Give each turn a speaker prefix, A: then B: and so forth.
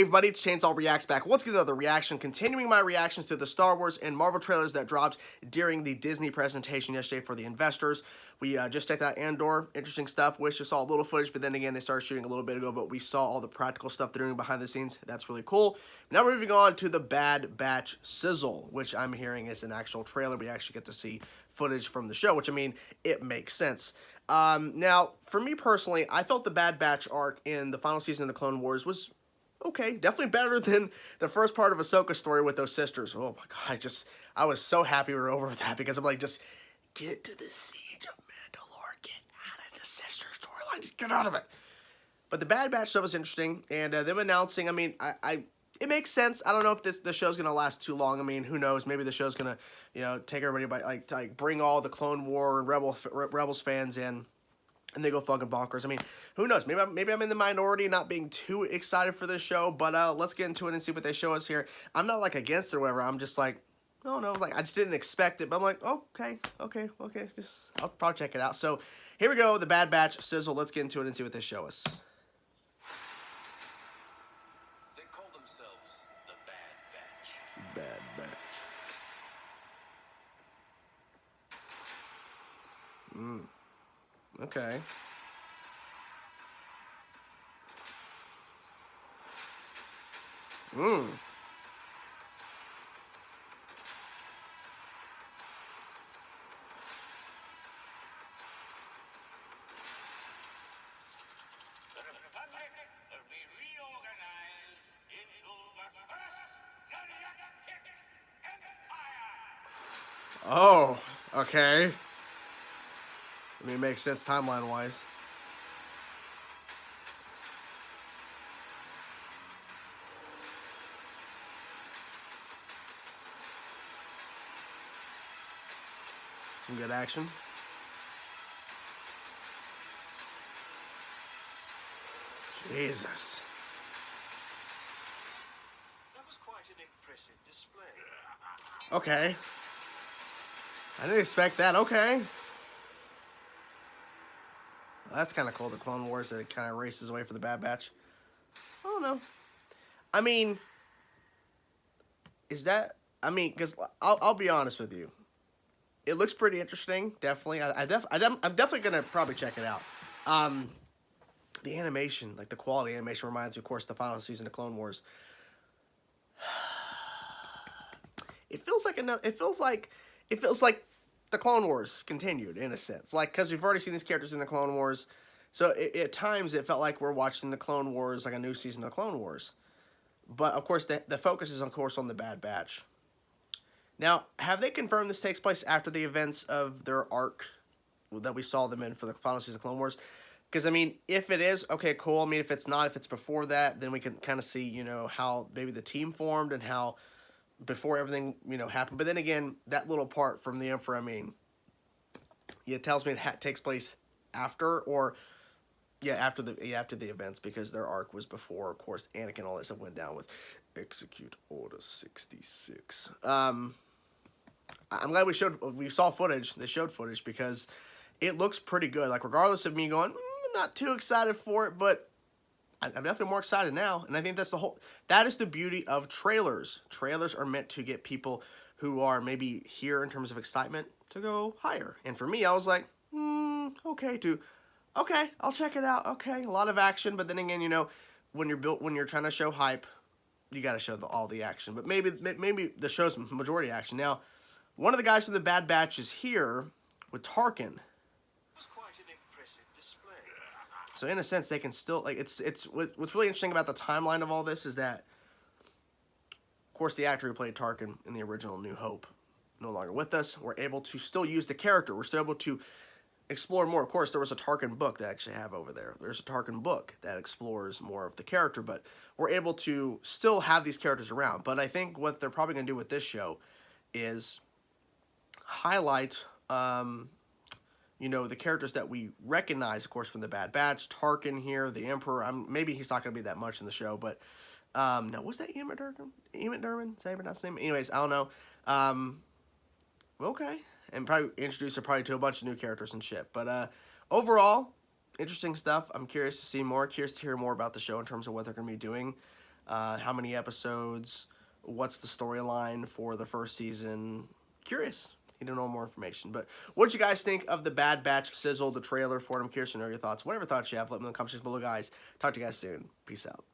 A: Hey everybody, it's Chainsaw Reacts back. Once again, another reaction, continuing my reactions to the Star Wars and Marvel trailers that dropped during the Disney presentation yesterday for the investors. We just checked out Andor, interesting stuff. Wish I saw a little footage, but then again, they started shooting a little bit ago, but we saw all the practical stuff they're doing behind the scenes. That's really cool. Now we're moving on to the Bad Batch Sizzle, which I'm hearing is an actual trailer. We actually get to see footage from the show, which, I mean, it makes sense. Now, for me personally, I felt the Bad Batch arc in the final season of the Clone Wars was okay, definitely better than the first part of Ahsoka's story with those sisters. Oh my god, I was so happy we were over with that because I'm like, just get to the siege of Mandalore, get out of the sister storyline, just get out of it. But the Bad Batch stuff was interesting, and them announcing, I mean, it makes sense. I don't know if the show's gonna last too long. I mean, who knows? Maybe the show's gonna, take everybody by like bring all the Clone War and Rebels fans in, and they go fucking bonkers. I mean, who knows? Maybe I'm in the minority, not being too excited for this show. But let's get into it and see what they show us here. I'm not like against it or whatever. I'm just like, oh no, like I just didn't expect it. But I'm like, okay. I'll probably check it out. So here we go, the Bad Batch Sizzle. Let's get into it and see what they show us.
B: They call themselves the Bad Batch.
A: Bad Batch. Okay.
B: The Republic will be reorganized into the first galactic empire.
A: Oh, okay. I mean, it makes sense timeline-wise. Some good action. Jesus.
C: That was quite an impressive display.
A: Okay. I didn't expect that. Okay. Well, that's kind of cool, the Clone Wars, that it kind of races away for the Bad Batch. I don't know. I mean, is that... I mean, because I'll be honest with you. It looks pretty interesting, definitely. I'm definitely going to probably check it out. The animation, like the quality animation, reminds me, of course, the final season of Clone Wars. It feels like the Clone Wars continued, in a sense. Like, because we've already seen these characters in the Clone Wars. So, at times, it felt like we're watching the Clone Wars, like a new season of Clone Wars. But, of course, the focus is, of course, on the Bad Batch. Now, have they confirmed this takes place after the events of their arc that we saw them in for the final season of Clone Wars? Because, I mean, if it is, okay, cool. I mean, if it's not, if it's before that, then we can kind of see, how maybe the team formed and how before everything, happened. But then again, that little part from the Emperor, I mean, it tells me it takes place after, or, after the events, because their arc was before, of course, Anakin, all that stuff went down with Execute Order 66. I'm glad we saw footage. They showed footage because it looks pretty good. Like, regardless of me going, not too excited for it, but I'm definitely more excited now. And I think that is the beauty of trailers. Trailers are meant to get people who are maybe here in terms of excitement to go higher. And for me, I was like, okay, I'll check it out. Okay, a lot of action, but then again, when you're trying to show hype, you got to show all the action. But maybe the show's majority action. Now, one of the guys from the Bad Batch is here with Tarkin. So in a sense, they can still, like, what's really interesting about the timeline of all this is that, of course, the actor who played Tarkin in the original New Hope, no longer with us. We're able to still use the character. We're still able to explore more. Of course, there was a Tarkin book that I actually have over there. There's a Tarkin book that explores more of the character, but we're able to still have these characters around. But I think what they're probably going to do with this show is highlight the characters that we recognize, of course, from the Bad Batch. Tarkin here, the Emperor. Maybe he's not going to be that much in the show, but no, was that Emmett Durman? Emmett Durman? Is that even his name? Anyways, I don't know. Okay, and probably introduce her to a bunch of new characters and shit. But overall, interesting stuff. I'm curious to see more. Curious to hear more about the show in terms of what they're going to be doing. how many episodes, what's the storyline for the first season. Curious. Need to know more information. But what did you guys think of the Bad Batch Sizzle, the trailer for it? I'm curious to know your thoughts. Whatever thoughts you have, let me know in the comments below, guys. Talk to you guys soon. Peace out.